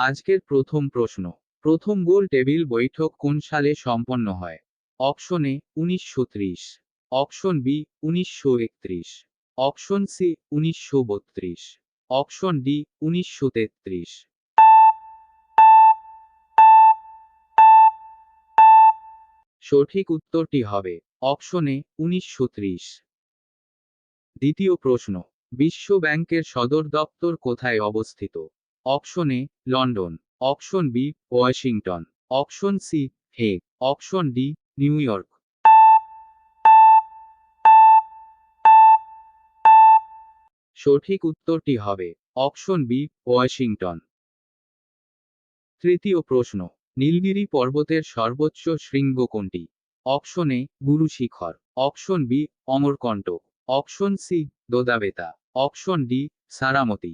আজকের প্রথম প্রশ্ন, প্রথম গোল টেবিল বৈঠক কোন সালে সম্পন্ন হয়? Option A 1930, option B 1931, option C 1932, option D 1933। সঠিক উত্তরটি হবে অপশন এ 1930। দ্বিতীয় প্রশ্ন, বিশ্ব ব্যাংকের সদর দপ্তর কোথায় অবস্থিত? Option A London, option B Washington, option C Hague, option D New York. সঠিক উত্তরটি হবে অপশন বি ওয়াশিংটন। তৃতীয় প্রশ্ন, নীলগিরি পর্বতের সর্বোচ্চ শৃঙ্গ কোনটি? Option A Guru Shikhar, option B Amarkantak, option C Doddabetta, option D Saramati.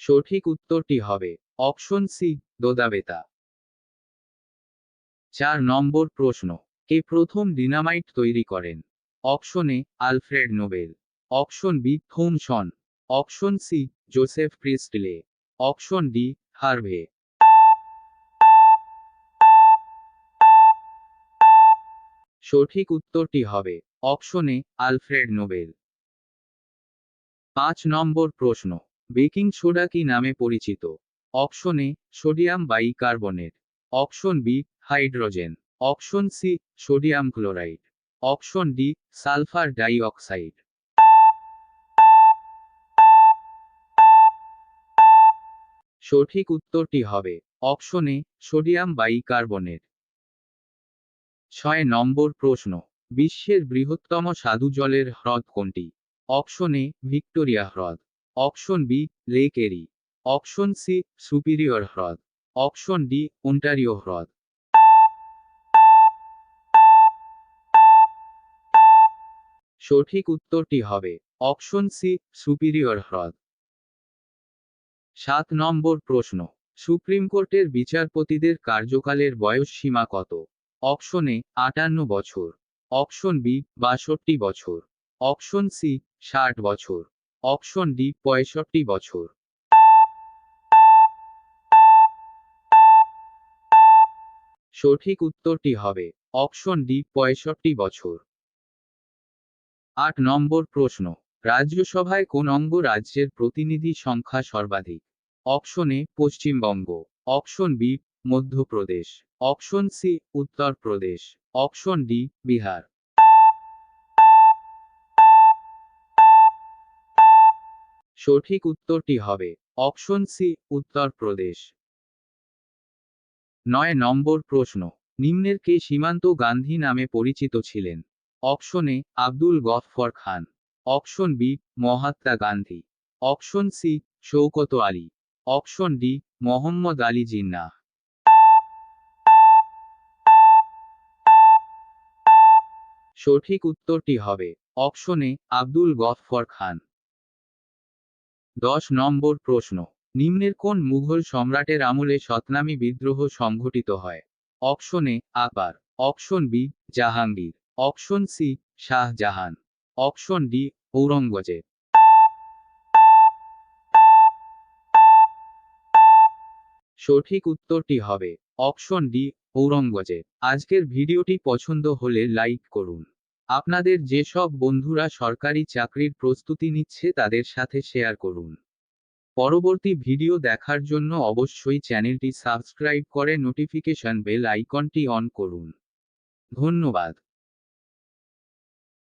সঠিক উত্তরটি হবে অপশন সি দোদাবেতা। 4 নম্বর প্রশ্ন, কে প্রথম ডিনামাইট তৈরি করেন? Option A Alfred Nobel, option B Thomson, option C Joseph Priestley, option D Harvey. সঠিক উত্তরটি হবে অপশন এ আলফ্রেড নোবেল। 5 নম্বর প্রশ্ন, বেকিং সোডা কি নামে পরিচিত? Option A sodium bicarbonate, option B hydrogen, option C sodium chloride, option D sulphur dioxide. সঠিক উত্তরটি হবে অপশন এ সোডিয়াম বাইকার্বনেট। 6 নম্বর প্রশ্ন, বিশ্বের বৃহত্তম স্বাদু জলের হ্রদ কোনটি? অপশন এ ভিক্টোরিয়া হ্রদ, option B lake Erie, option C Superior হ্রদ, অপশন ডি ওন্টারিও হ্রদ। সঠিক উত্তরটি হবে অপশন সি সুপিরিয়র হ্রদ। 7 নম্বর প্রশ্ন, সুপ্রিম কোর্টের বিচারপতিদের কার্যকালের বয়স সীমা কত? অপশন এ 58 বছর, অপশন বি 62 বছর, অপশন সি 60 বছর, অপশন ডি 65 বছর। সঠিক উত্তরটি হবে অপশন ডি 65 বছর। 8 নম্বর প্রশ্ন, রাজ্যসভায় কোন অঙ্গ রাজ্যের প্রতিনিধি সংখ্যা সর্বাধিক? Option A Paschimbanga, option B Madhya Pradesh, option C Uttar Pradesh, option D Bihar. সঠিক উত্তরটি হবে অপশন সি উত্তরপ্রদেশ। 9 নম্বর প্রশ্ন, নিম্নের কে সীমান্ত গান্ধী নামে পরিচিত ছিলেন? Option A Abdul Gaffar Khan, option B Mahatma Gandhi, option C Shaukat Ali, option D Mohammad Ali Jinnah. সঠিক উত্তরটি হবে অপশন এ আব্দুল গফফর খান। 10 নম্বর প্রশ্ন, নিম্নের কোন মুঘল সম্রাটের আমলে সতনামি বিদ্রোহ সংঘটিত হয়? Option A Akbar, option B Jahangir, option C Shahjahan, option D Aurangzeb. সঠিক উত্তরটি হবে অপশন ডি ঔরঙ্গজেব। আজকের ভিডিওটি পছন্দ হলে লাইক করুন। আপনাদের যেসব বন্ধুরা সরকারি চাকরির প্রস্তুতি নিচ্ছে তাদের সাথে শেয়ার করুন। পরবর্তী ভিডিও দেখার জন্য অবশ্যই চ্যানেলটি সাবস্ক্রাইব করে নোটিফিকেশন বেল আইকনটি অন করুন। ধন্যবাদ।